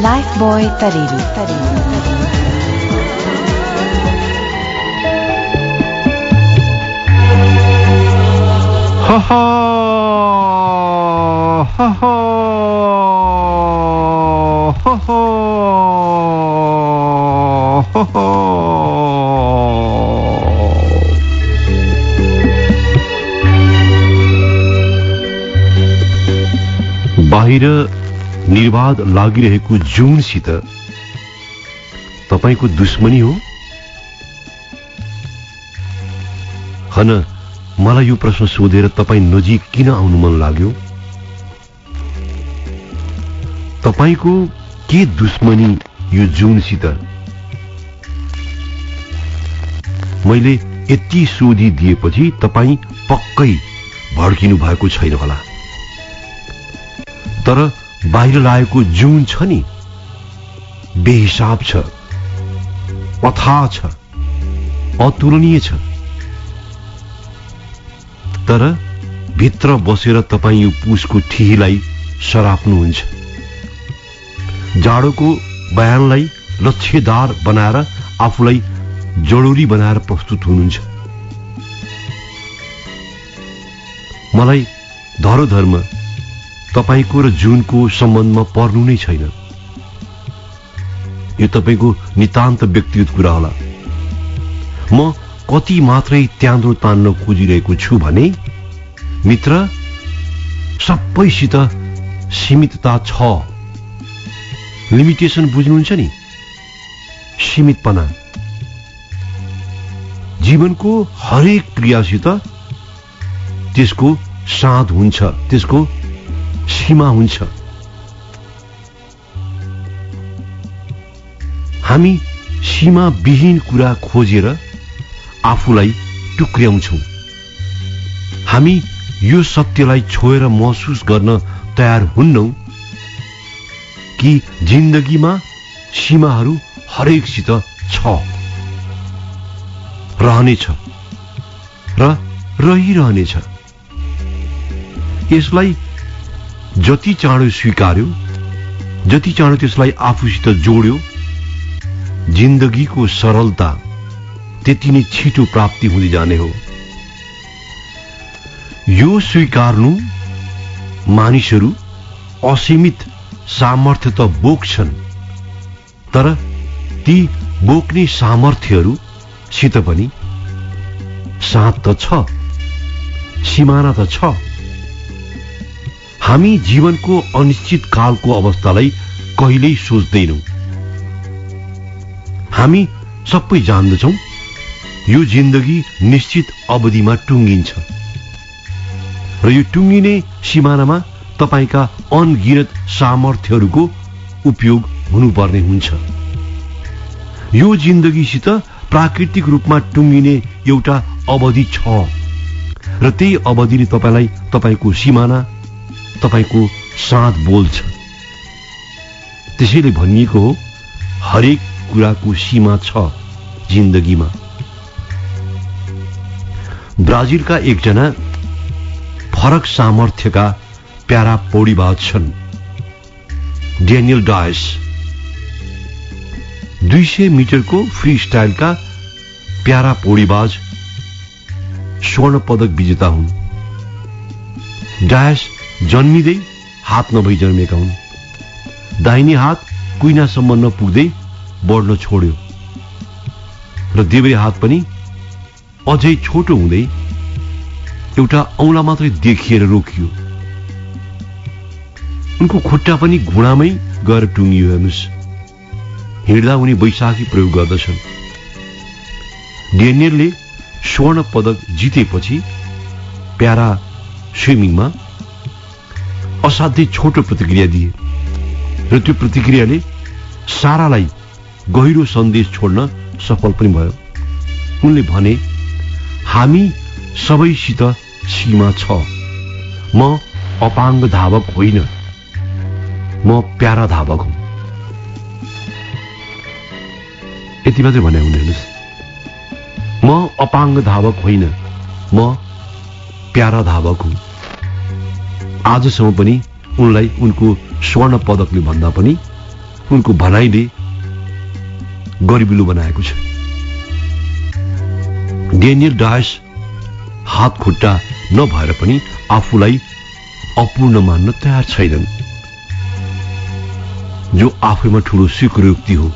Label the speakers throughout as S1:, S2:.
S1: Lifebuoy Tariri.
S2: Ha ha ha ha ha ha ha ha. बाहिर निर्वाध लागिरहेको जुनसित तपाईको दुश्मनी हो? हन मलाई यो प्रश्न सोधेर तपाई नजिक किन आउनु मन लाग्यो? तपाईको के दुश्मनी यो जुनसित? मैले यति सोधिदिएपछि तपाई पक्कै भड्किनु भएको छैन होला। तर बाहिर लागेको जुन छ नि, बेहिसाब छ, अथाह छ, अतुलनीय छ। तर भित्र बसेर तपाई यो पुसको ठिहीलाई सराप्नुहुन्छ। जाडोको बयानलाई लक्ष्यदार बनाएर आफूलाई जडोरी बनाएर प्रस्तुत हुनुहुन्छ। मलाई धरोधर्म तपाईको र जुनको सम्बन्धमा पर्नु नै छैन। यो तपाईको नितान्त व्यक्तिगत कुरा होला। म कति मात्रै त्यान्द्रो तान्न खोजिरहेको छु भने मित्र, सबैसित सीमितता छ। लिमिटेसन बुझ्नुहुन्छ नि? सीमितपना। जीवनको हरेक क्रियासित त्यसको साध हुन्छ, त्यसको सीमा हुन्छ। हामी सीमा विहीन कुरा खोजेर आफूलाई टुक्र्याउँछौं। हामी यो सत्यलाई छोएर महसुस गर्न तयार हुन्नौं कि जिन्दगीमा सीमाहरू हरेकसित छ, रहनेछ र रहिरहनेछ। यसलाई जति चाँडो स्वीकार्यो, जति चाँडो त्यसलाई आफूसित जोड्यो, जिन्दगीको सरलता त्यति नै छिटो प्राप्ति हुँदै जाने हो। यो स्वीकार्नु मानिसहरू असीमित सामर्थ्य त बोक्छन्, तर ती बोक्ने सामर्थ्यहरूसित पनि साथ त छ, सीमाना त छ। हामी जीवनको अनिश्चित कालको अवस्थालाई कहिल्यै सोच्दैनौं। हामी सबै जान्दछौं यो जिन्दगी निश्चित अवधिमा टुङ्गिन्छ र यो टुङ्गिने सीमानामा तपाईका अनगिनत सामर्थ्यहरूको उपयोग हुनुपर्ने हुन्छ। यो जिन्दगीसित प्राकृतिक रूपमा टुङ्गिने एउटा अवधि छ र त्यही अवधिले तपाईलाई तपाईको सीमाना, तपाईको साथ बोल्छ। त्यसैले भनिएको हो, हरेक कुराको सीमा छ जिन्दगीमा। ब्राजिलका एकजना फरक सामर्थ्यका प्यारा पौडीबाज छन्, डेनियल डायस। 200 मिटरको फ्री स्टाइलका प्यारा पौडीबाज स्वर्ण पदक विजेता हुन्। डायस जन्मिँदै हात नभई जन्मेका हुन्। दाहिने हात कुइनासम्म नपुग्दै बढ्न छोड्यो र देब्रे हात पनि अझै छोटो हुँदै एउटा औंला मात्रै देखिएर रोकियो। उनको खुट्टा पनि घुँडामै गएर टुङ्गियो। हेर्नुस्, हिँड्दा उनी बैशाखी प्रयोग गर्दछन्। डेनियलले स्वर्ण पदक जितेपछि प्यारा स्विमिङमा असाध्यै छोटो प्रतिक्रिया दिए र त्यो प्रतिक्रियाले सारालाई गहिरो सन्देश छोड्न सफल पनि भयो। उनले भने, हामी सबैसित सीमा छ। म अपाङ्ग धावक होइन, म प्यारा धावक हुँ। यति मात्रै भने हुने। हेर्नुस्, म अपाङ्ग धावक होइन, म प्यारा धावक हुँ। आजसम्म पनि उनलाई उनको स्वर्ण पदकले भन्दा पनि उनको भनाइले गरिबिलो बनाएको छ। डेनियल डायस हात खुट्टा नभएर पनि आफूलाई अपूर्ण मान्न तयार छैनन्, जो आफैमा ठूलो स्वीकृति हो।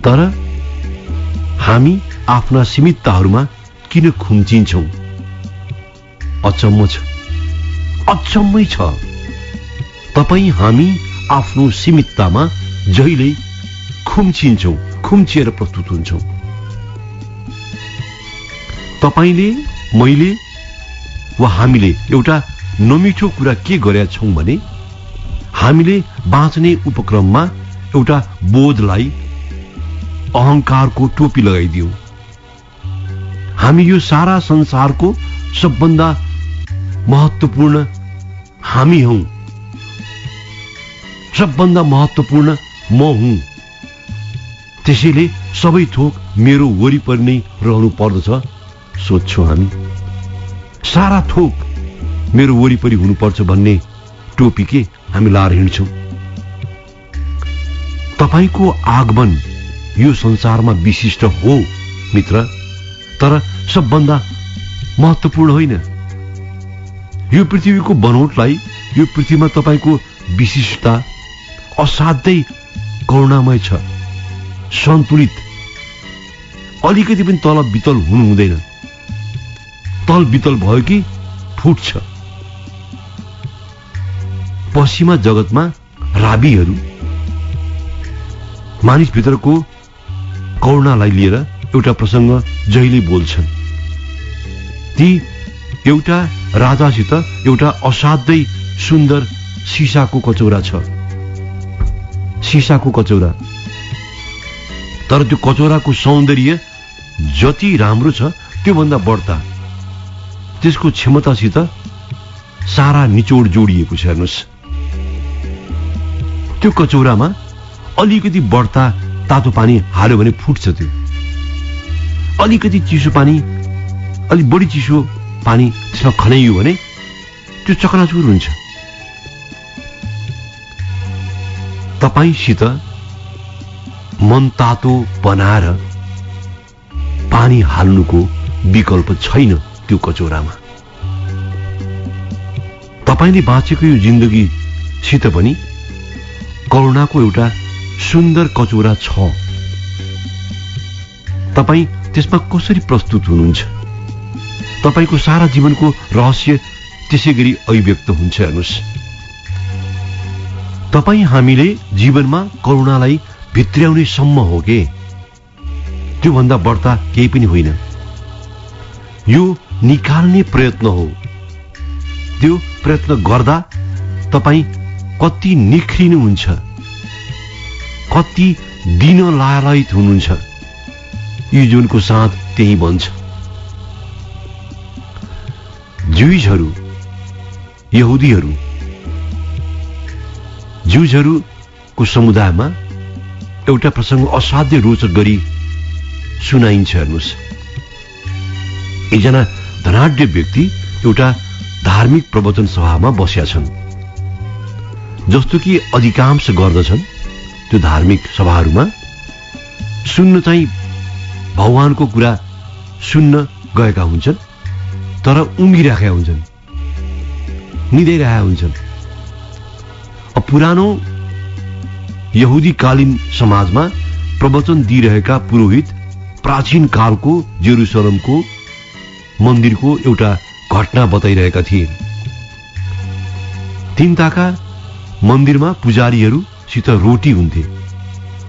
S2: तर हामी आफ्ना सीमितताहरूमा किन खुम्चिन्छौं? अचम्म छ, अचम्मै छ। तपाई हामी आफ्नो सीमिततामा जहिले खुम्चिन्छौं, खुम्चिएर प्रस्तुत हुन्छौं। तपाईले, मैले वा हामीले एउटा नमिठो कुरा के गरेका छौं भने हामीले बाँच्ने उपक्रममा एउटा बोधलाई अहंकारको टोपी लगाइदियौं। हामी यो सारा संसारको सबभन्दा महत्त्वपूर्ण हामी हौं, सबभन्दा महत्त्वपूर्ण म हुँ, त्यसैले सबै थोक मेरो वरिपरि नै रहनु पर्दछ सोच्छौं हामी। सारा थोक मेरो वरिपरि हुनुपर्छ भन्ने टोपी के हामी लाएर हिँड्छौं। तपाईको आगमन यो संसारमा विशिष्ट हो मित्र, तर सबभन्दा महत्त्वपूर्ण होइन। यो पृथ्वीको बनोटलाई, यो पृथ्वीमा तपाईको विशिष्टता असाध्यै करुणामय छ, सन्तुलित। अलिकति पनि तल बितल हुनु हुँदैन। तल बितल भयो कि फुट्छ। पश्चिमा जगतमा राबीहरू मानिसभित्रको करुणालाई लिएर एउटा प्रसंग जहिले बोल्छन्। ती एउटा राजासित एउटा असाध्यै सुन्दर सिसाको कचौरा छ, सिसाको कचौरा। तर त्यो कचौराको सौन्दर्य जति राम्रो छ त्योभन्दा बढ्ता त्यसको क्षमतासित सारा निचोड जोडिएको छ। हेर्नुहोस्, त्यो कचौरामा अलिकति बढ्ता तातो पानी हाल्यो भने फुट्छ। त्यो अलिकति चिसो पानी, अलिक बढी चिसो पानी त्यसमा खनाइयो भने त्यो चकनाचुर हुन्छ। तपाईसित मन तातो बनाएर पानी हाल्नुको विकल्प छैन त्यो कचौरामा। तपाईले बाँचेको यो जिन्दगीसित पनि करुणाको एउटा सुन्दर कचौरा छ। तपाई त्यसमा कसरी प्रस्तुत हुनुहुन्छ? तपाईको सारा जीवनको रहस्य त्यसैगरी अभिव्यक्त हुन्छ। हेर्नुहोस्, तपाई हामीले जीवनमा करुणालाई भित्र्याउने सम्म हो के, त्योभन्दा बढ्ता केही पनि होइन। यो निकाल्ने प्रयत्न हो। त्यो प्रयत्न गर्दा तपाई कति निख्रिनुहुन्छ, कति दिन लालायित हुनुहुन्छ। यो जीवनको साथ त्यही बन्छ। ज्युजहरू, यहुदीहरू, ज्युजहरूको समुदायमा एउटा प्रसंग असाध्य रोचक गरी सुनाइन्छ। हेर्नुहोस्, एकजना धनाढ्य व्यक्ति एउटा धार्मिक प्रवचन सभामा बसेका छन्। जस्तो कि अधिकांश गर्दछन् त्यो धार्मिक सभाहरूमा, सुन्न चाहिँ भगवानको कुरा सुन्न गएका हुन्छन्, तर उँघिराखेका हुन्छन्, निदाइरहेका हुन्छन्। पुरानो यहुदीकालीन समाजमा प्रवचन दिइरहेका पुरोहित प्राचीन कालको जेरुसलमको मन्दिरको एउटा घटना बताइरहेका थिए। तीनताका मन्दिरमा पुजारीहरूसित रोटी हुन्थे।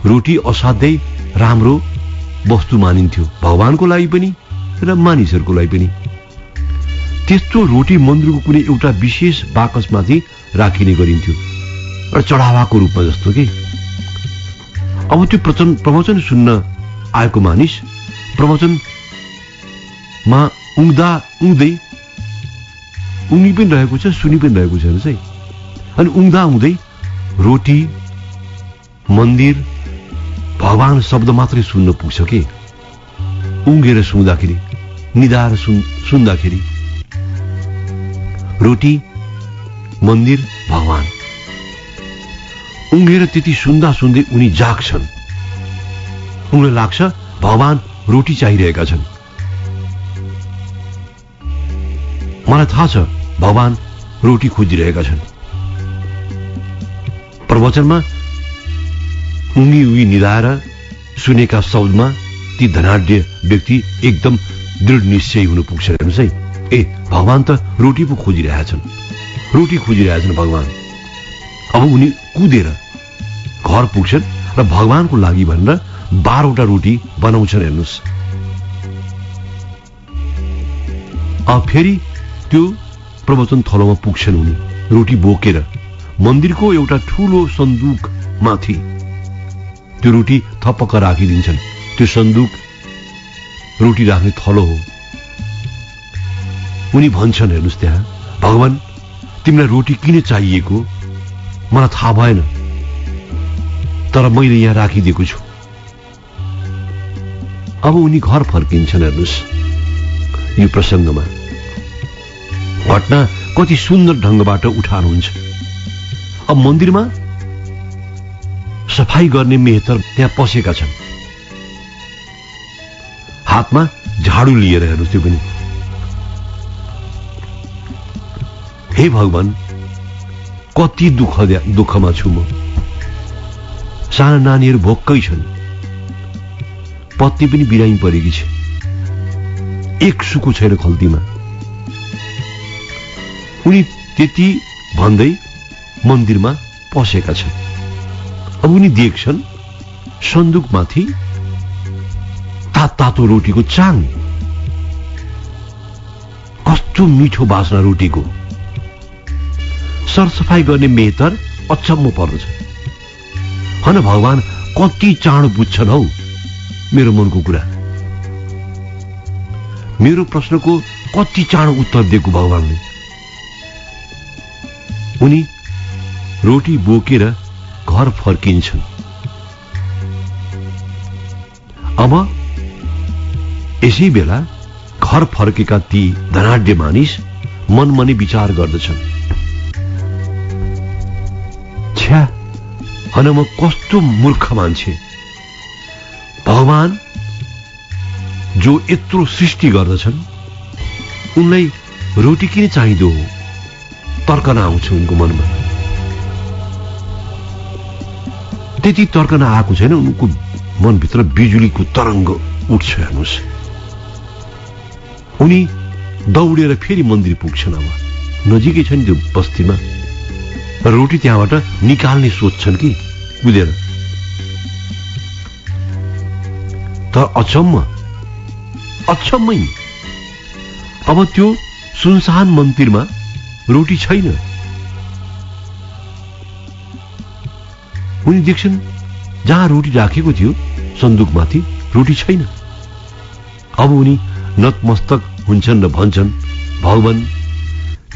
S2: रोटी असाध्यै राम्रो वस्तु मानिन्थ्यो, भगवानको लागि पनि र मानिसहरूको लागि पनि। त्यस्तो रोटी मन्दिरको कुनै एउटा विशेष बाकसमाथि राखिने गरिन्थ्यो, र चढावाको रूपमा जस्तो के। अब त्यो प्रवचन सुन्न आएको मानिस प्रवचनमा उँघ्दा उँघ्दै उँघि पनि रहेको छ, सुनि पनि रहेको छ है। अनि उँघ्दा उँघ्दै रोटी, मन्दिर, भगवान शब्द मात्रै सुन्न पुग्छ के। उँघेर सुन्दाखेरि, निदाएर सुन्दाखेरि रोटी, मन्दिर, भगवान। उँघेर त्यति सुन्दा सुन्दै उनी जाग्छन्। उनलाई लाग्छ भगवान रोटी चाहिरहेका छन्। मलाई थाहा छ भगवान रोटी खोजिरहेका छन्। प्रवचनमा उही निधाएर सुनेका शब्दमा ती धनाढ्य व्यक्ति एकदम दृढ निश्चय हुनु पुग्छ। हेर्नुहोस् है, ए भगवान त रोटी पो खोजिरहेछन्, रोटी खोजिरहेछन् भगवान। अब उनी कुदेर घर पुग्छन् र भगवानको लागि भनेर 12 वटा रोटी बनाउँछन्। हेर्नुहोस्, अब फेरि त्यो प्रवचन थलोमा पुग्छन्। उनी रोटी बोकेर मन्दिरको एउटा ठूलो सन्दुक माथि त्यो रोटी थपक्क राखिदिन्छन्। त्यो सन्दुक रोटी राख्ने थलो हो। उनी भन्छन्, हेर्नुहोस् त्यहाँ, भगवान तिमीलाई रोटी किन चाहिएको मलाई थाहा भएन, तर मैले यहाँ राखिदिएको छु। अब उनी घर फर्किन्छन्। हेर्नुहोस्, यो प्रसङ्गमा घटना कति सुन्दर ढङ्गबाट उठाउनुहुन्छ। अब मन्दिरमा सफाई गर्ने मेहतर त्यहाँ पसेका छन्, हातमा झाडु लिएर। हेर्नुहोस्, त्यो पनि, हे भगवान कति दुःखमा छु म। साना नानीहरू भोक्कै छन्, पत्नी पनि बिरामी परेकी छ, एक सुको छैन खल्तीमा। उनी त्यति भन्दै मन्दिरमा पसेका छन्। अब उनी देख्छन् सन्दुकमाथि तातो रोटीको चाङ। कस्तो मिठो बास्ना रोटीको। सरसफाई गर्ने मेहतर अचम्म पर्दछ। हन भगवान कति चाँडो बुझ्छन् हौ मेरो मनको कुरा। मेरो प्रश्नको कति चाँडो उत्तर दिएको भगवानले। उनी रोटी बोकेर घर फर्किन्छन्। अब यसै बेला घर फर्केका ती धनाढ्य मानिस मनमनै विचार गर्दछन्, छ्या हन म कस्तो मूर्ख मान्छे। भगवान जो यत्रो सृष्टि गर्दछन् उनलाई रोटी किन चाहिँदो हो, तर्कना आउँछ उनको मनमा। त्यति तर्कना आएको छैन, उनको मनभित्र बिजुलीको तरङ्ग उठ्छ। हेर्नुहोस्, उनी दौडेर फेरि मन्दिर पुग्छन्। अब नजिकै छ नि त्यो बस्तीमा, रोटी त्यहाँबाट निकाल्ने सोच्छन् कि कुदेर। तर अचम्मै अब त्यो सुनसान मन्दिरमा रोटी छैन। उनी देख्छन् जहाँ रोटी राखेको थियो सन्दुकमाथि रोटी छैन। अब उनी नतमस्तक हुन्छन् र भन्छन्, भगवान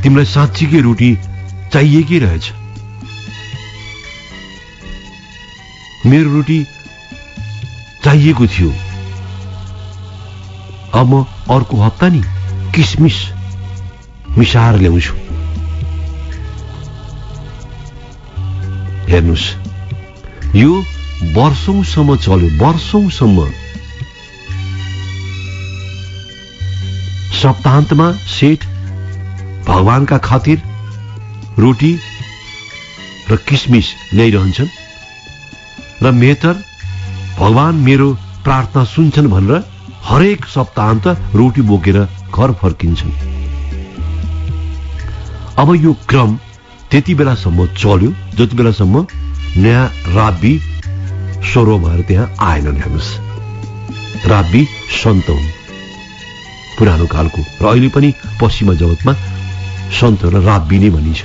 S2: तिमीलाई साँच्चीकै रोटी चाहिएकै रहेछ। मेरो रोटी चाहिएको थियो। अब म अर्को हप्ता नि किसमिस मिसाएर ल्याउँछु। हेर्नुहोस्, यो वर्षौंसम्म चल्यो, वर्षौंसम्म। सप्ताहन्तमा सेठ भगवानका खातिर रोटी र किसमिस ल्याइरहन्छन् र मेहतर भगवान मेरो प्रार्थना सुन्छन् भनेर हरेक सप्ताहन्त रोटी बोकेर घर फर्किन्छन्। अब यो क्रम त्यति बेलासम्म चल्यो जति बेलासम्म नयाँ राब्बी स्वरो भएर त्यहाँ आएनन्। हेर्नुहोस्, राब्बी सन्त हुन् पुरानो कालको, र अहिले पनि पश्चिमा जगतमा सन्तहरूलाई राब्बी नै भनिन्छ।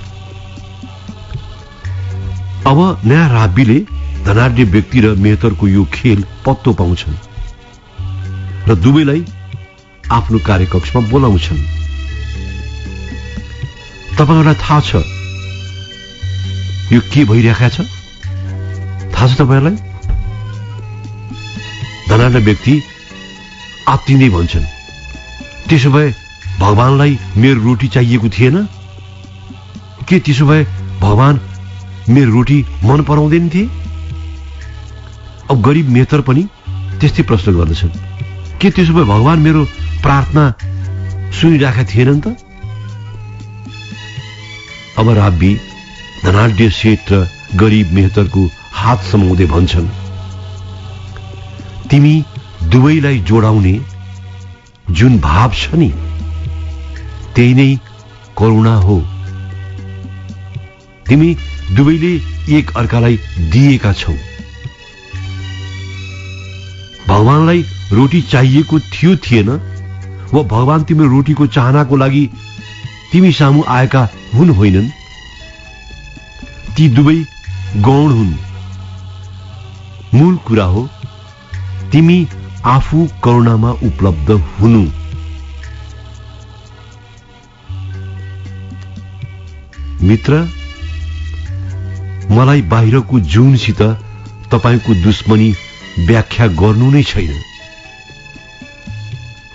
S2: अब नयाँ राब्बीले धनाढ्य व्यक्ति र मेहतरको यो खेल पत्तो पाउँछन् र दुवैलाई आफ्नो कार्यकक्षमा बोलाउँछन्। तपाईहरुलाई थाहा छ यो के भइरहेको छ? थाहा छ तपाईहरुलाई? धनाढ्य व्यक्ति आत्तिँदै भन्छन्, त्यसो भए भगवानलाई मेरो रोटी चाहिएको थिएन? के त्यसो भए भगवान मेरो रोटी मन पराउँदैन थिए? अब गरिब मेहतर पनि त्यस्तै प्रश्न गर्दछन्। के त्यसो भए भगवान मेरो प्रार्थना सुनिराखेका थिएनन् त? अब राब्बी धनाढ्य सेठ र गरिब मेहतरको हात समाउँदै भन्छन्, तिमी दुवैलाई जोडाउने जुन भाव छ नि, त्यही नै करुणा हो। तिमी दुवैले एक अर्कालाई दिएका छौ। भगवानलाई रोटी चाहिएको थियो थिएन, वा भगवान तिम्रो रोटीको चाहनाको लागि तिमी सामु आएका हुन् होइनन्? ती दुवै गौण हुन्। मूल कुरा हो तिमी आफू करुणामा उपलब्ध हुनु। मित्र, मलाई बाहिरको जुनसित तपाईको दुश्मनी व्याख्या गर्नु नै छैन,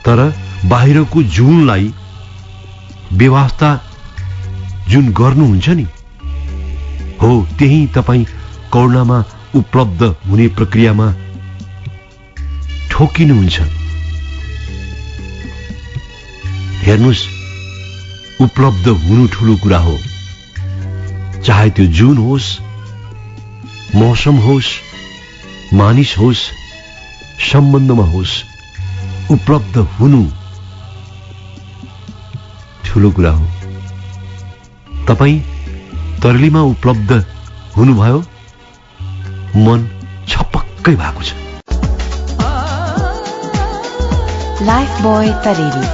S2: तर बाहिरको जुनलाई व्यवस्था जुन गर्नुहुन्छ नि, हो त्यही तपाई करुणामा उपलब्ध हुने प्रक्रियामा ठोकिनुहुन्छ। हेर्नुस्, उपलब्ध हुनु ठूलो कुरा हो। चाहे त्यो जुन होस्, मौसम होस्, मानिस होस्, सम्बन्धमा होस्, उपलब्ध हुनु ठूलो कुरा हो। तपाई तरलीमा उपलब्ध हुनुभयो, मन छपक्कै भएको छ।
S1: लाइफ बॉय तरेली।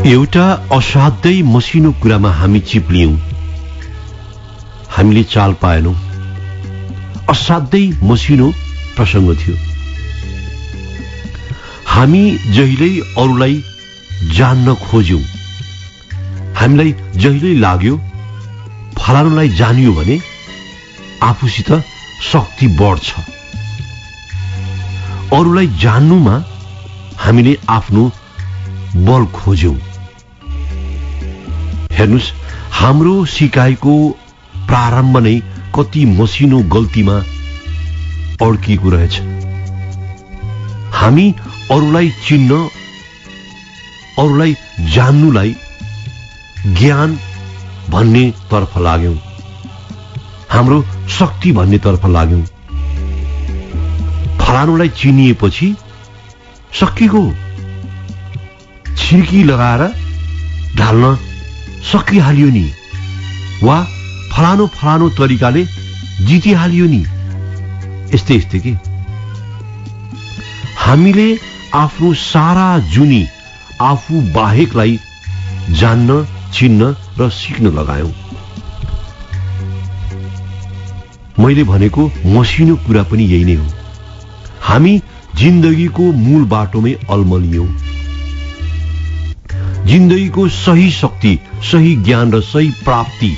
S2: एउटा असाध्यै मसिनो कुरामा हामी चिप्लियौं, हामीले चाल पाएनौं। असाध्यै मसिनो प्रसंग थियो। हामी जहिल्यै अरूलाई जान्न खोज्यौं, हामीलाई जहिल्यै लाग्यो फलानुलाई जानियो भने आफूसित शक्ति बढ्छ, अरूलाई जान्नुमा हामीले आफ्नो बल खोज्यौं। हेर्नुस्, हाम्रो सिकाइको प्रारम्भ नै कति मसिनो गल्तीमा अड्किएको रहेछ। हामी अरूलाई चिन्न, अरूलाई जान्नुलाई ज्ञान भन्ने तर्फ लाग्यौं, हाम्रो शक्ति भन्ने तर्फ लाग्यौं। फलानुलाई चिनिएपछि सकिएको, छिर्की लगाएर ढाल्न सकिहालियो नि, वा फलानो फलानो तरिकाले जितिहालियो नि। यस्तै यस्तै के हामीले आफ्नो सारा जुनी आफू बाहेकलाई जान्न, चिन्न र सिक्न लगायौं। मैले भनेको मसिनो कुरा पनि यही नै हो। हामी जिन्दगीको मूल बाटोमै अलमलियौं। जिन्दगीको सही शक्ति, सही ज्ञान र सही प्राप्ति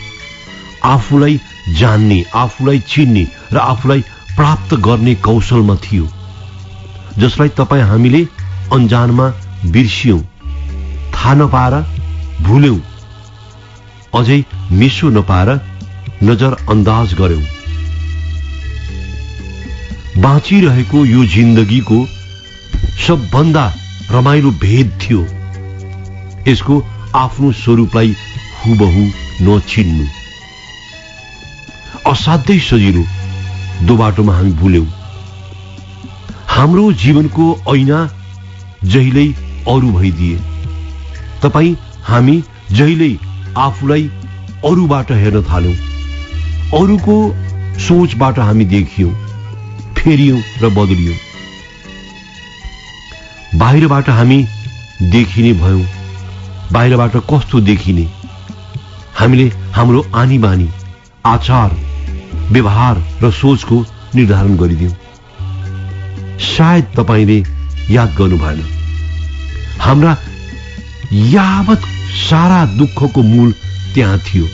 S2: आफूलाई जान्ने, आफूलाई चिन्ने र आफूलाई प्राप्त गर्ने कौशलमा थियो, जसलाई तपाई हामीले अनजानमा बिर्सियौं, थाहा नपाएर भुल्यौं, अझै मिसो नपाएर नजर अन्दाज गर्यौं। बाँचिरहेको यो जिन्दगीको सबभन्दा रमाइलो भेद थियो यसको आफ्नो स्वरूपलाई हुबहु नचिन्नु। असाध्यै सजिलो दोबाटोमा हामी भुल्यौं। हाम्रो जीवनको ऐना जहिल्यै अरू भइदिए, तपाई हामी जहिल्यै आफूलाई अरूबाट हेर्न थाल्यौं, अरूको सोचबाट हामी देखियौं, फेरियौं र बदलियौं। बाहिरबाट हामी देखिने भयौं। बाहिरबाट कस्तो देखिने, हामीले हाम्रो आनी बानी, आचार, व्यवहार र सोचको निर्धारण गरिदियौं। सायद तपाईले याद गर्नु भएन, हाम्रा यावत सारा दुःखको मूल त्यहाँ थियो,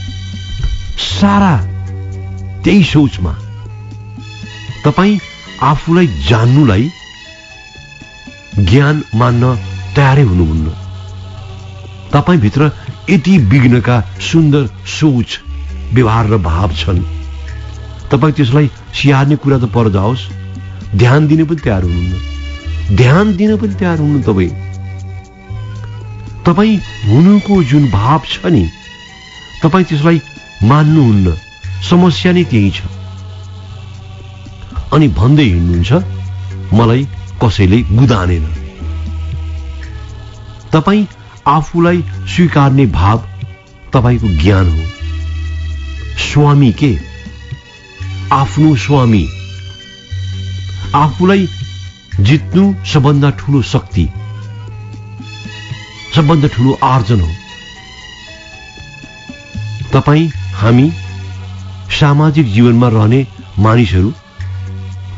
S2: सारा त्यही सोचमा। तपाई आफूलाई जान्नुलाई ज्ञान मान्न तयारै हुनुहुन्न। तपाईभित्र यति विघ्नका सुन्दर सोच, व्यवहार र भाव छन्, तपाईँ त्यसलाई स्याहार्ने कुरा त पर जाओस्, ध्यान दिने पनि तयार हुनुहुन्न। ध्यान दिन पनि तयार हुनु। तपाईँ हुनुको जुन भाव छ नि, तपाईँ त्यसलाई मान्नुहुन्न। समस्या नै त्यही छ। अनि भन्दै हिँड्नुहुन्छ, मलाई कसैले गुदानेन। तपाईँ आफूलाई स्वीकार्ने भाव तपाईको ज्ञान हो। स्वामी के? आफ्नो स्वामी। आफूलाई जित्नु सबभन्दा ठूलो शक्ति, सबभन्दा ठूलो आर्जन हो। तपाईँ, हामी सामाजिक जीवनमा रहने मानिसहरू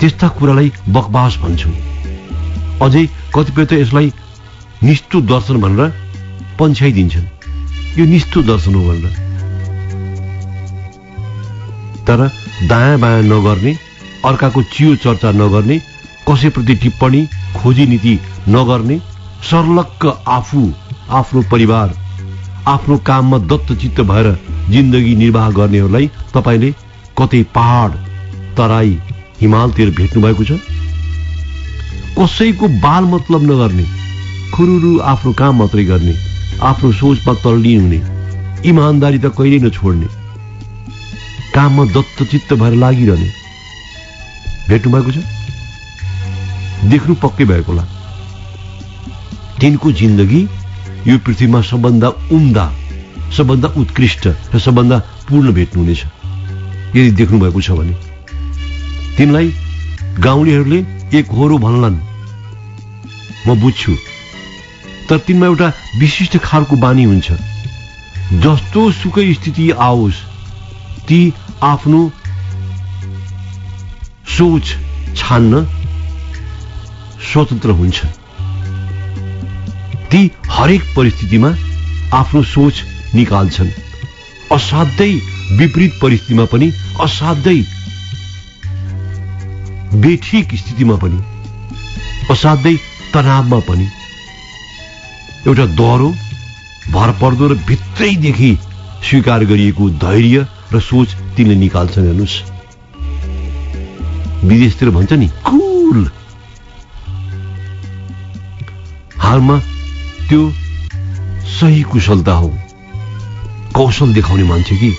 S2: त्यस्ता कुरालाई बकवास भन्छौं। अझै कतिपय त यसलाई निष्ठु दर्शन भनेर पन्छ्याइदिन्छन्। यो निष्ठु दर्शन हो भनेर। तर दायाँ बायाँ नगर्ने, अर्काको चियो चर्चा नगर्ने, कसैप्रति टिप्पणी खोजी नीति नगर्ने, सर्लक्क आफू, आफ्नो परिवार, आफ्नो काममा दत्तचित्त भएर जिन्दगी निर्वाह गर्नेहरूलाई तपाईले कतै पहाड, तराई, हिमालतिर भेट्नु भएको छ? कसैको बाल मतलब नगर्ने, खुरुरु आफ्नो काम मात्रै गर्ने, आफ्नो सोचमा तल्लीन हुने, इमानदारी त कहिल्यै नछोड्ने, काममा दत्तचित्त भएर लागिरहने भेट्नु भएको छ? देख्नु पक्कै भएको होला। तिनको जिन्दगी यो पृथ्वीमा सबभन्दा उम्दा, सबभन्दा उत्कृष्ट र सबभन्दा पूर्ण भेट्नुहुनेछ यदि देख्नु भएको छ भने। तिनलाई गाउँलेहरूले एकहोरो भन्लान्, म बुझ्छु। तर तिनमा एउटा विशिष्ट खालको बानी हुन्छ। जस्तो सुकै स्थिति आओस्, ती आफ्नो सोच छान्न स्वतन्त्र हुन्छ। ती हरेक परिस्थितिमा आफ्नो सोच निकाल्छन्। असाध्यै विपरीत परिस्थितिमा पनि, असाध्यै बेठिक स्थितिमा पनि, असाध्यै तनावमा पनि एउटा दह्रो, भरपर्दो र भित्रैदेखि स्वीकार गरिएको धैर्य र सोच तिनले निकाल्छन्। हेर्नुहोस्, विदेशतिर भन्छ नि कुल। हालमा त्यो सही कुशलता हो, कौशल देखाउने मान्छे कि।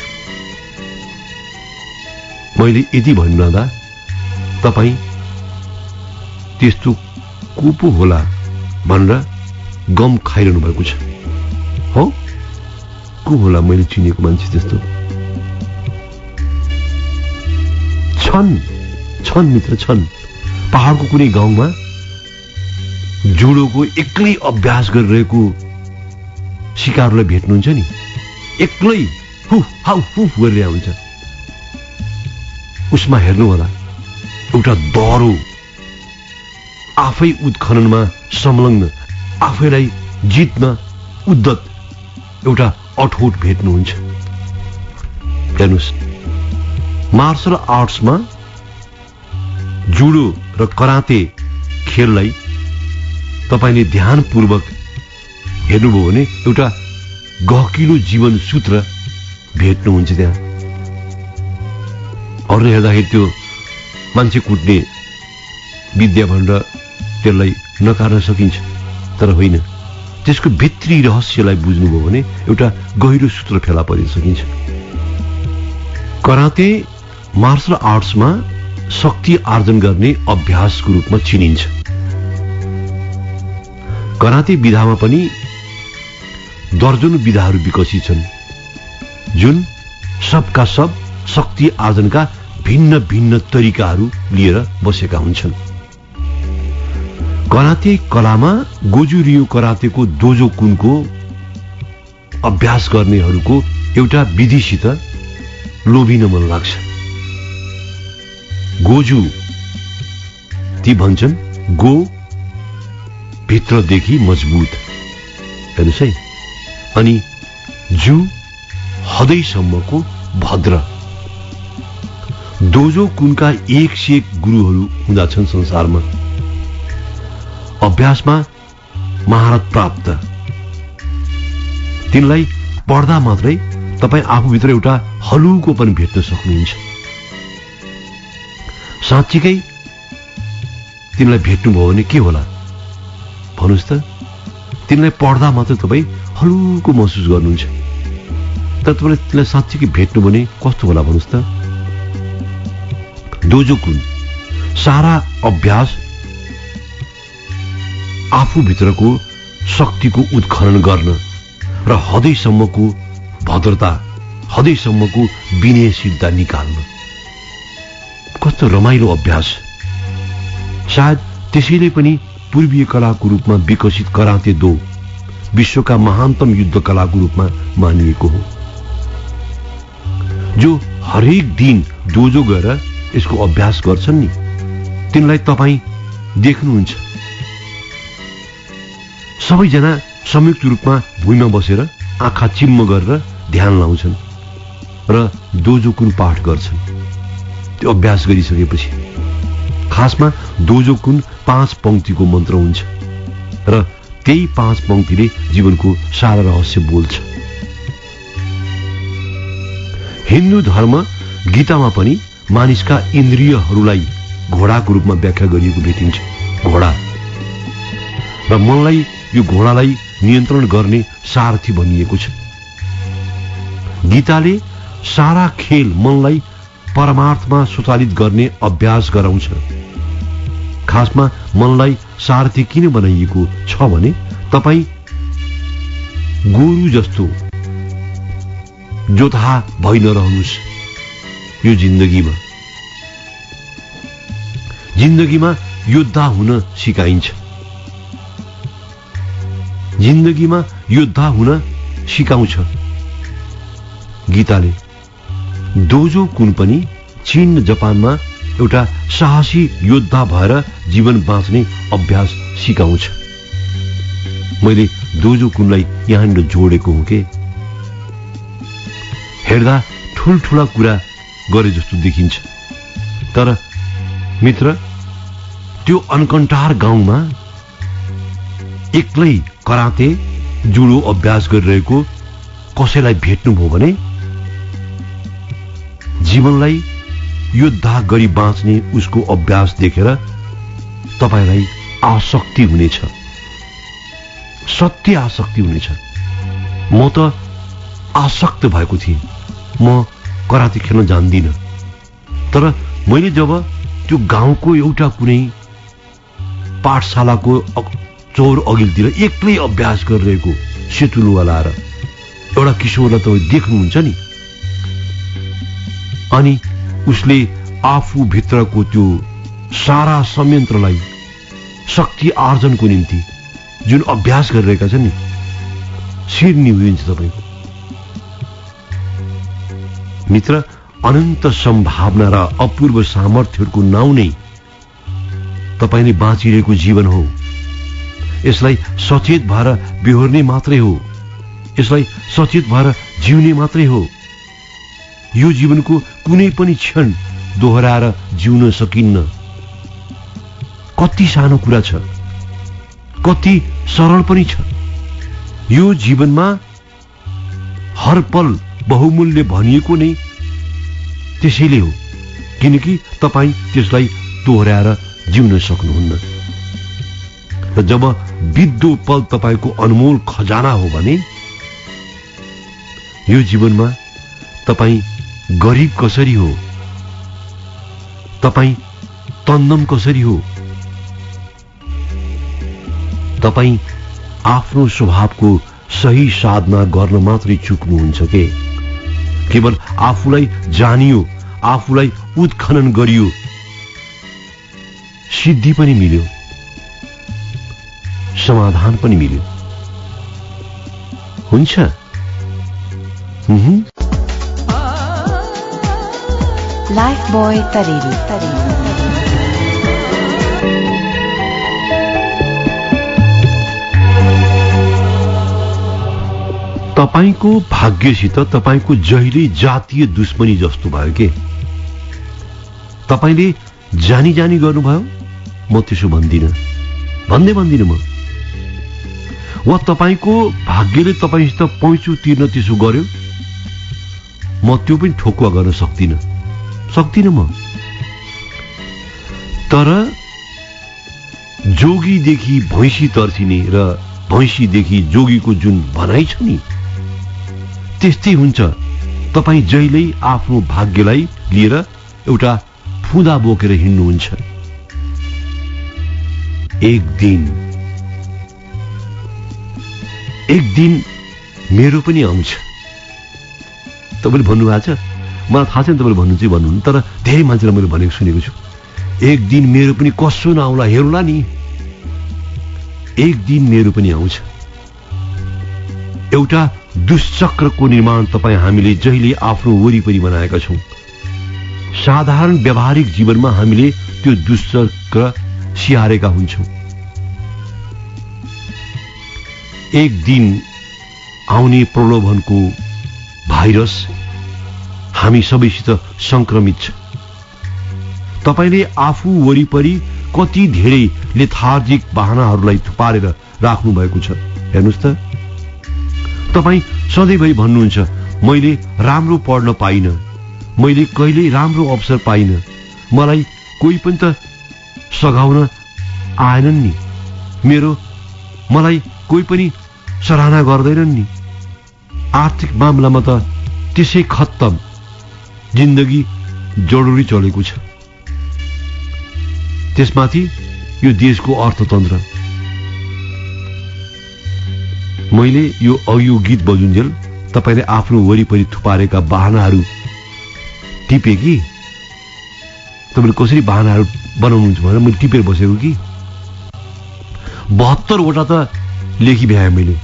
S2: मैले यति भन्नुहुँदा तपाईँ त्यस्तो को पो होला भनेर गम खाइरहनु भएको छ। हो, को होला मैले चिनेको मान्छे त्यस्तो? छन् मित्र, छन्। पहाडको कुनै गाउँमा जुडोको एक्लै अभ्यास गरिरहेको सिकारलाई भेट्नुहुन्छ नि, एक्लै हु हाउ हु गरिरहेको हुन्छ। उसमा हेर्नु होला एउटा दह्रो, आफै उत्खननमा संलग्न, आफैलाई जित्न उद्दत एउटा अठोट भेट्नुहुन्छ। हेर्नुहोस्, मार्शल आर्ट्समा जुडो र कराते खेललाई तपाईले ध्यानपूर्वक हेर्नुभयो भने एउटा गहकिलो जीवन सूत्र भेट्नुहुन्छ त्यहाँ। अरूले हेर्दाखेरि त्यो मान्छे कुट्ने विद्या भनेर त्यसलाई नकार्न सकिन्छ, तर होइन। त्यसको भित्री रहस्यलाई बुझ्नुभयो भने एउटा गहिरो सूत्र फेला पारिन सकिन्छ। कराते मार्शल आर्ट्समा शक्ति आर्जन गर्ने अभ्यासको रूपमा चिनिन्छ। कराते विधामा पनि दर्जनौं विधाहरू विकसित छन्, जुन सबका सब शक्ति आर्जनका भिन्न भिन्न तरिकाहरू लिएर बसेका हुन्छन्। कराते कलामा गोजु रियो करातेको दोजो कुनको अभ्यास गर्नेहरूको एउटा विधिसित लोभिन मन लाग्छ। गोजु, ती भन्छन् गो भित्रदेखि मजबुत, हेर्नुहोस् है, अनि जु हदैसम्मको भद्र। दोजो कुनका 1 से 1 गुरुहरू हुँदा छन् संसारमा। अभ्यासमा महारत प्राप्त। तिनलाई पढ्दा मात्रै तपाईँ आफूभित्र एउटा हलुको पनि भेट्न सक्नुहुन्छ। साँच्चीकै तिनलाई भेट्नुभयो भने के होला भन्नुहोस् त? तिनलाई पढ्दा मात्रै तपाईँ हलुको महसुस गर्नुहुन्छ, तर तपाईँले तिनलाई साँच्चीकै भेट्नु भने कस्तो होला भन्नुहोस् त? दोजो कुन सारा अभ्यास आफूभित्रको शक्तिको उत्खनन गर्न र हदैसम्मको भद्रता, हदैसम्मको विनयशीलता निकाल्न। कस्तो रमाइलो अभ्यास! सायद त्यसैले पनि पूर्वीय कलाको रूपमा विकसित कराते दो विश्वका महानतम युद्ध कलाको रूपमा मानिएको हो। जो हरेक दिन दोजो गएर यसको अभ्यास गर्छन् नि, तिनलाई तपाईँ देख्नुहुन्छ। सबैजना संयुक्त रूपमा भुइँमा बसेर आँखा चिम्म गरेर ध्यान लाउँछन् र दोजो कुन पाठ गर्छन्। त्यो अभ्यास गरिसकेपछि खासमा दोजो कुन 5 पंक्तिको मन्त्र हुन्छ र त्यही 5 पंक्तिले जीवनको सारा रहस्य बोल्छ। हिन्दू धर्म गीतामा पनि मानिसका इन्द्रियहरूलाई घोडाको रूपमा व्याख्या गरिएको भेटिन्छ। घोडा र मनलाई, यो घोडालाई नियन्त्रण गर्ने सारथी भनिएको छ। गीताले सारा खेल मनलाई परमार्थमा स्वचालित गर्ने अभ्यास गराउँछ। खासमा मनलाई सारथी किन बनाइएको छ भने तपाईँ गोरु जस्तो जोतहा भइ नरहनुहोस्। यो जिन्दगीमा योद्धा हुन सिकाइन्छ। जिन्दगीमा योद्धा हुन सिकाउँछ गीताले। दोजो कुन पनि चीन, जापानमा एउटा साहसी योद्धा भएर जीवन बाँच्ने अभ्यास सिकाउँछ। मैले दोजो कुनलाई यहाँनिर जोडेको हुँ के हेर्दा ठुल्ठुला कुरा गरे जस्तो देखिन्छ, तर मित्र त्यो अनकन्टार गाउँमा एक्लै कराते जुडो अभ्यास गरिरहेको कसैलाई भेट्नुभयो भने जीवनलाई योद्धा गरी बाँच्ने उसको अभ्यास देखेर तपाईलाई आसक्ति हुनेछ, सत्य आसक्ति हुनेछ। म त आसक्त भएको थिएँ, म कराते खेल्न जान्दिनँ, तर मैले जब त्यो गाउँको एउटा कुनै पाठशालाको चौर अघिल्तिर एक्लै अभ्यास गरिरहेको सेतु लुगा लाएर एउटा किशोरलाई तपाईँ देख्नुहुन्छ नि, अनि उसले आफू भित्रको त्यो सारा संयन्त्रलाई शक्ति आर्जनको निम्ति जुन अभ्यास गरिरहेका छन् नि, शिर निहुन्छ तपाईँको। मित्र, अनन्त सम्भावना र अपूर्व सामर्थ्यहरूको नाउँ नै तपाईले बाँचिरहेको जीवन हो। यसलाई सचेत भएर बेहोर्ने मात्रै हो, यसलाई सचेत भएर जिउने मात्रै हो। यो जीवनको कुनै पनि क्षण दोहोऱ्याएर जिउन सकिन्न। कति सानो कुरा छ, कति सरल पनि छ। यो जीवनमा हर पल बहुमूल्य भनिएको नै त्यसैले हो, किनकि तपाईँ त्यसलाई दोहोऱ्याएर जिउन सक्नुहुन्न। र जब बित्दो पल तपाईँको अनमोल खजाना हो भने यो जीवनमा तपाईँ गरिब कसरी हो, तपाईँ तन्दम कसरी हो, तपाईँ आफ्नो स्वभावको सही साधना गर्न मात्रै चुक्नुहुन्छ के। केवल आफूलाई जानियो, आफूलाई उत्खनन गरियो, सिद्धि पनि मिल्यो, समाधान पनि मिल्यो। हुन्छ।
S1: लाइफ बॉय तरेली।
S2: तपाईको भाग्यसित तपाईको जहिले जातीय दुश्मनी जस्तो भयो के। तपाईले जानी जानी गर्नुभयो, म त्यसो भन्दिनँ। भन्दिनँ म। वा तपाईको भाग्यले तपाईसित पैँचो तिर्न त्यसो गर्यो, म त्यो पनि ठोकुवा गर्न सक्दिनँ म। तर जोगीदेखि भैँसी तर्सिने र भैँसीदेखि जोगीको जुन भनाइ छ नि, त्यस्तै हुन्छ। तपाईँ जहिल्यै आफ्नो भाग्यलाई लिएर एउटा फुदा बोकेर हिँड्नुहुन्छ। एक दिन मेरो पनि आउँछ। तपाईँले भन्नुभएको छ, मलाई थाहा छैन तपाईँले भन्नुहुन्छ भन्नुहुन्न, तर धेरै मान्छेलाई मैले भनेको सुनेको छु। एक दिन मेरो पनि कसो नआउला हेर्ला नि, एक दिन मेरो पनि आउँछ। एउटा दुष्चक्रको निर्माण तपाईँ हामीले जहिले आफ्नो वरिपरि बनाएका छौं। साधारण व्यावहारिक जीवनमा हामीले त्यो दुष्चक्र सिहारेका हुन्छौं। एक दिन आउने प्रलोभनको भाइरस हामी सबैसित संक्रमित छ। तपाईले आफू वरिपरि कति धेरै लेथार्जिक बहानाहरूलाई थुपारेर राख्नु भएको छ। हेर्नुस् त, तपाईँ सधैँभरि भन्नुहुन्छ, मैले राम्रो पढ्न पाइन, मैले कहिल्यै राम्रो अवसर पाइन, मलाई कोही पनि त सघाउन आएनन् नि, मलाई कोही पनि सराहना गर्दैनन् नि। आर्थिक मामलामा त त्यसै खत्तम, जिन्दगी जरुरी चलेको छ। त्यसमाथि यो देशको अर्थतन्त्र। मैले यो अघियो गीत बजुन्जेल तपाईले आफ्नो वरिपरि थुपारेका बहानाहरू टिपे कि तपाईले कसरी बहानाहरू बनाउनुहुन्छ भनेर मैले टिपेर बसेको कि 72 वटा त लेखी भ्याए मैले।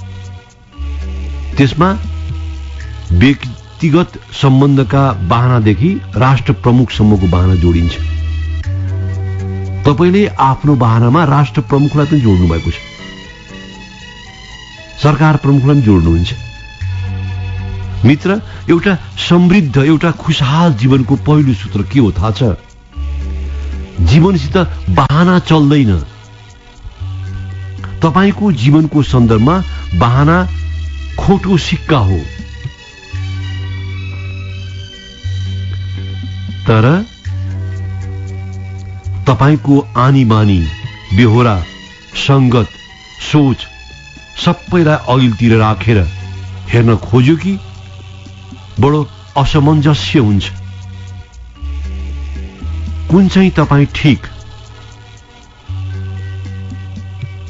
S2: त्यसमा व्यक्तिगत सम्बन्धका बहानादेखि राष्ट्र प्रमुखसम्मको बहाना जोडिन्छ। तपाईले आफ्नो बहानामा राष्ट्र प्रमुखलाई पनि जोड्नु भएको छ, सरकार प्रमुखलाई पनि जोड्नुहुन्छ। मित्र, एउटा समृद्ध, एउटा खुशहाल जीवनको पहिलो सूत्र के हो थाहा छ? जीवनसित बहाना चल्दैन। तपाईको जीवनको सन्दर्भमा बहाना खोटो सिक्का हो। तर तपाईको आनी बानी, बेहोरा, संगत, सोच सबैलाई अघिल्तिर राखेर हेर्न खोज्यो कि बडो असमञ्जस्य हुन्छ। कुन चाहिँ तपाईँ ठिक,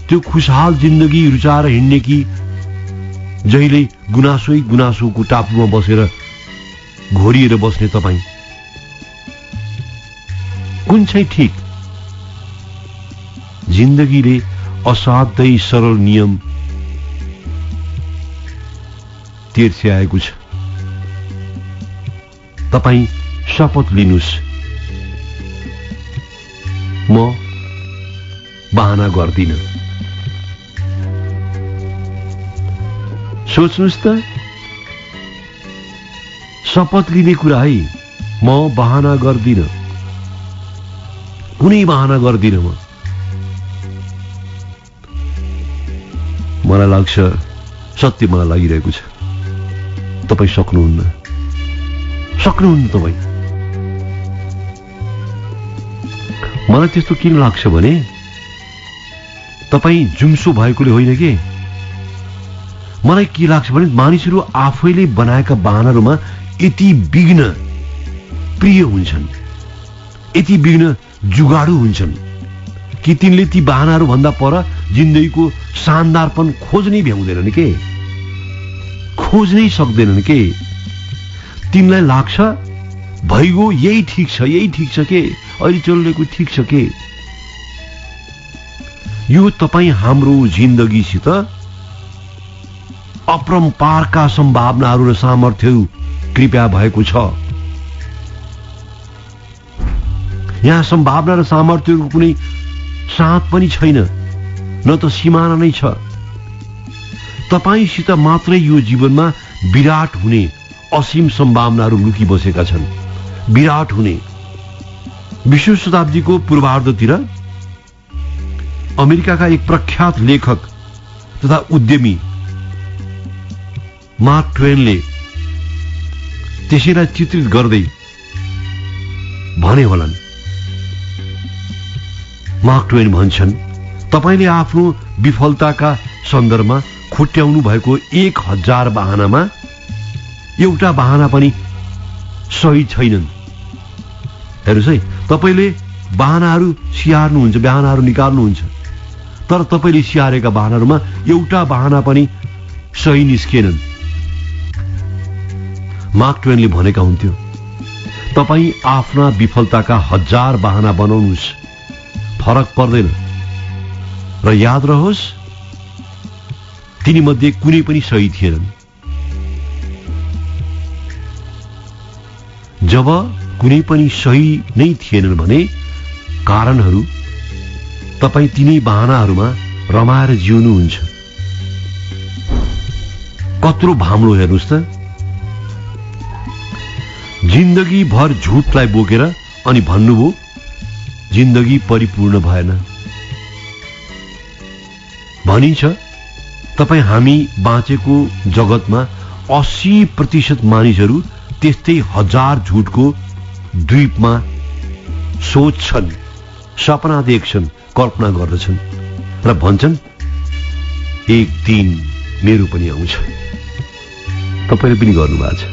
S2: त्यो खुशहाल जिन्दगी रुचाएर हिँड्ने कि जहिले गुनासोको टापुमा बसेर घोरिएर बस्ने तपाईँ? कुन चाहिँ ठिक? जिन्दगीले असाध्यै सरल नियम तिर्स्याएको छ। तपाईँ शपथ लिनुस्, म बहाना गर्दिन। सोच्नुस् त, शपथ लिने कुरा है, म बहाना गर्दिन, कुनै बहाना गर्दिन। मलाई लाग्छ, सत्य मलाई लागिरहेको छ, तपाईँ सक्नुहुन्न तपाईँ। मलाई त्यस्तो किन लाग्छ भने तपाईँ जुम्सो भएकोले होइन के। मलाई के लाग्छ भने मानिसहरू आफैले बनाएका बहानाहरूमा यति विघ्न प्रिय हुन्छन्, यति विघ्न जुगाडु हुन्छन् कि तिनले ती बहानाहरू भन्दा पर जिन्दगीको शानदारपन खोज्नै भ्याउँदैनन् के, खोज्नै सक्दैनन् के। तिनलाई लाग्छ भइगयो, यही ठिक छ के, अहिले चलिरहेको ठिक छ के। यो तपाईँ हाम्रो जिन्दगीसित अपरम्पारका सम्भावनाहरू र सामर्थ्यहरू कृपया भएको छ। यहाँ सम्भावना र सामर्थ्यहरूको कुनै साथ पनि छैन, न त सिमाना नै छ। तपाईसित मात्रै यो जीवनमा विराट हुने असीम सम्भावनाहरू लुकी बसेका छन्। विराट हुने। 20औं शताब्दीको पूर्वार्धतिर अमेरिकाका एक प्रख्यात लेखक तथा उद्यमी मार्क ट्वेनले त्यसैलाई चित्रित गर्दै भने होलान्। मार्क ट्वेन भन्छन्, तपाईले आफ्नो विफलताका सन्दर्भमा खुट्याउनु भएको 1000 बहानामा एउटा बहाना पनि सही छैनन्। हेर्नुहोस् है, तपाईले बहानाहरू स्याहार्नुहुन्छ, बहानाहरू निकाल्नुहुन्छ, तर तपाईले स्याहारेका बहानाहरूमा एउटा बहाना पनि सही निस्केनन्। मार्क ट्वेनले भनेका हुन्थ्यो, तपाई आफ्ना विफलताका 1000 बहाना बनाउनुहोस्, फरक पर्दैन, र याद रहोस् तिनीमध्ये कुनै पनि सही थिएनन्। जब कुनै पनि सही नै थिएनन् भने कारणहरू तपाई तिनै बहानाहरूमा रमाएर जिउनुहुन्छ। कत्रो भाम्लो हेर्नुहोस् त, जिन्दगी भर झुटलाई बोकेर अनि भन्नुभयो जिन्दगी परिपूर्ण भएन। भनिन्छ तपाई हामी बाँचेको जगतमा 80% मानिसहरू त्यस्तै 1000 झुटको द्वीपमा सोच्छन्, सपना देख्छन्, कल्पना गर्दछन् र भन्छन् एक दिन मेरो पनि आउँछ। तपाईले पनि गर्नुभएको छ।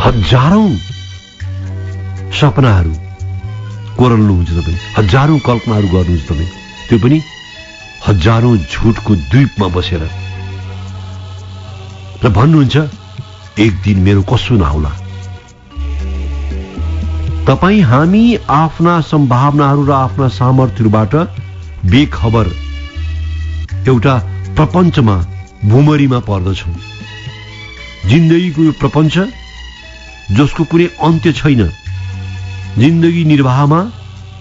S2: हजारौं सपनाहरू कोरल्नुहुन्छ तपाईँ, हजारौं कल्पनाहरू गर्नुहुन्छ तपाईँ, त्यो पनि हजारौं झुटको द्वीपमा बसेर, र भन्नुहुन्छ एक दिन मेरो कसो नआउला। तपाई हामी आफ्ना सम्भावनाहरू र आफ्ना सामर्थ्यहरूबाट बेखबर एउटा प्रपञ्चमा भुमरीमा पर्दछौं। जिन्दगीको यो प्रपञ्च जसको कुनै अन्त्य छैन। जिन्दगी निर्वाहमा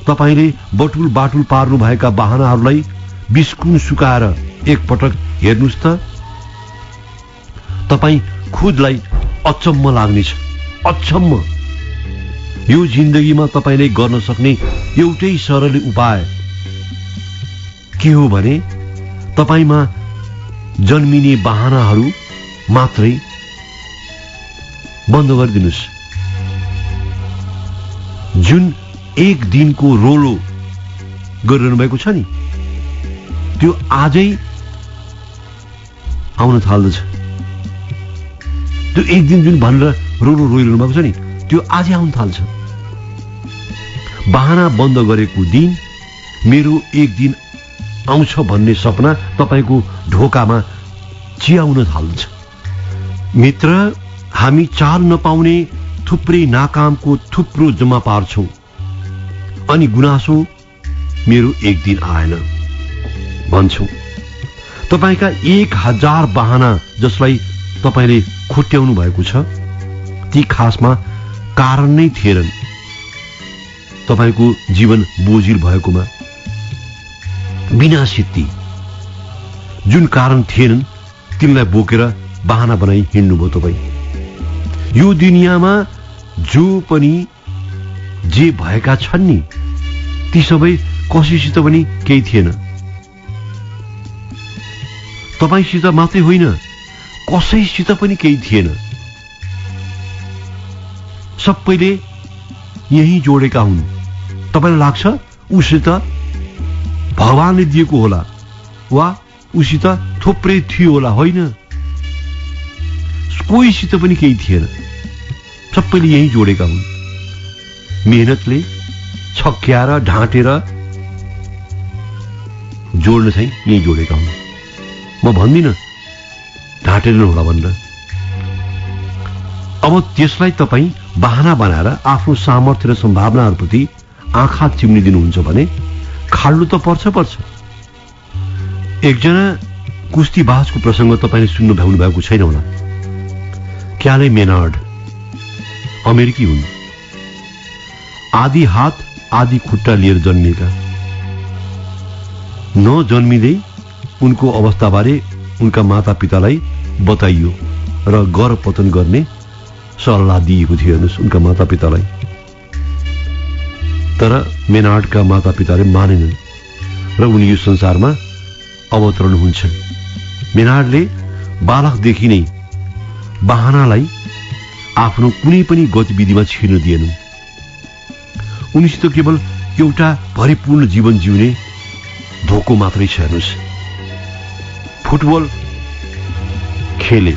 S2: तपाईले बटुल बाटुल पार्नु भएका बहानाहरूलाई बिस्कुन सुकाएर एकपटक हेर्नुस् त, तपाई खुदलाई अचम्म लाग्नेछ। अचम्म। यो जिन्दगीमा तपाईले गर्न सक्ने एउटै सरल उपाय के हो भने तपाईमा जन्मिने बहानाहरू मात्रै बन्द गरिदिनुस्। जुन एक दिनको रोलो गरिरहनु भएको छ नि, त्यो आजै आउन थाल्दछ। त्यो एक दिन जुन भनेर रोलो रोइरहनु भएको छ नि, त्यो आजै आउन थाल्छ। बहाना बन्द गरेको दिन मेरो एक दिन आउँछ भन्ने सपना तपाईको ढोकामा चियाउन थाल्छ। मित्र, हामी चाल नपाउने थुप्रै नाकामको थुप्रो जम्मा पार्छौं अनि गुनासो मेरो एक दिन आएन भन्छौं। तपाईका 1000 बहाना जसलाई तपाईले खुट्याउनु भएको छ, ती खासमा कारण नै थिएनन्। तपाईको जीवन बोझिल भएकोमा बिना सिद्धि जुन कारण थिएनन् तिनलाई बोकेर बहाना बनाई हिँड्नुभयो तपाई। यो दुनियाँमा जो पनि जे भएका छन् नि, ती सबै कसैसित पनि केही थिएन। तपाईसित मात्रै होइन, कसैसित पनि केही थिएन। सबैले यही जोडेका हुन्। तपाईलाई लाग्छ उसित भगवानले दिएको होला वा उसित थुप्रै थियो होला, होइन। कोहीसित पनि केही थिएन। सबैले यही जोडेका हुन्। मेहनतले छक्क्याएर ढाँटेर जोड्न चाहिँ यही जोडेका हुन्। म भन्दिनँ ढाँटेर होला भनेर। अब त्यसलाई तपाई बहाना बनाएर आफ्नो सामर्थ्य र सम्भावनाहरूप्रति आँखा चिम्निदिनुहुन्छ भने खाल्नु त पर्छ। एकजना कुस्तीबाजको प्रसंग तपाईले सुन्नु भ्याउनु भएको छैन होला। क्याले मेनार्ड अमेरिकी हुन्। आधी हात आधी खुट्टा लिएर जन्मिएका। नजन्मिँदै उनको अवस्थाबारे उनका मातापितालाई बताइयो र गर्भपतन गर्ने सल्लाह दिएको थियो उनका मातापितालाई। तर मेनार्डका मातापिताले मानेनन् र उनी यो संसारमा अवतरण हुन्छन्। मेनार्डले बालकदेखि नै बाहनालाई आफ्नो कुनै पनि गतिविधिमा छिर्न दिएनन्। उनीसित केवल एउटा भरिपूर्ण जीवन जिउने धोको मात्रै छ। हेर्नुहोस्, फुटबल खेले,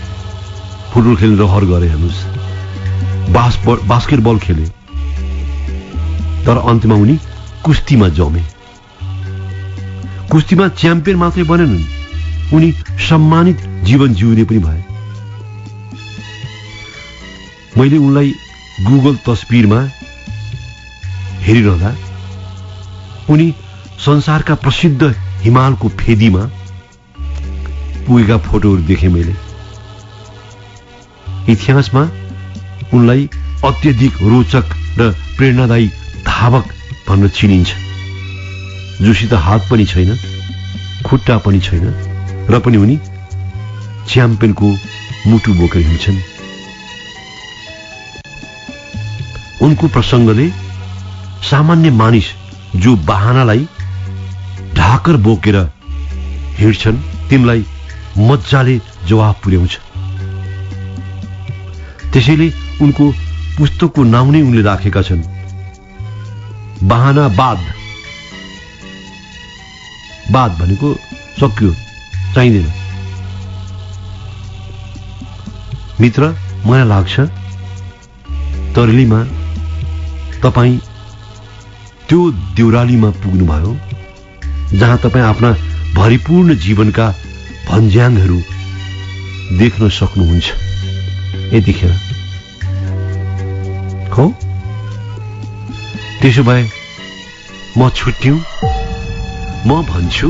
S2: फुटबल खेल्ने रहर गरे। हेर्नुहोस्, बास्केटबल खेले, तर अन्त्यमा उनी कुस्तीमा जमे। कुस्तीमा च्याम्पियन मात्रै बनेनन्, उनी सम्मानित जीवन जिउने पनि भए। मैले उनलाई गुगल तस्बिरमा हेरिरहँदा उनी संसारका प्रसिद्ध हिमालको फेदीमा पुगेका फोटोहरू देखेँ मैले। इतिहासमा उनलाई अत्यधिक रोचक र प्रेरणादायी धावक भनेर चिनिन्छ, जोसित हात पनि छैन, खुट्टा पनि छैन, र पनि उनी च्याम्पियनको मुटु बोकेर हिँड्छन्। उनको प्रसङ्गले सामान्य मानिस जो बाहनालाई ढाकर बोकेर हिँड्छन् तिनलाई मजाले जवाफ पुर्याउँछ। त्यसैले उनको पुस्तकको नाम नै उनले राखेका छन् बाहनावाद। बाद भनेको सक्यो, चाहिँदैन। मित्र, मलाई लाग्छ तरेलीमा तपाईँ त्यो देउरालीमा पुग्नुभयो जहाँ तपाईँ आफ्ना भरिपूर्ण जीवनका भन्ज्याङहरू देख्न सक्नुहुन्छ यतिखेर। हो, त्यसो भए म छुट्यौं, म भन्छु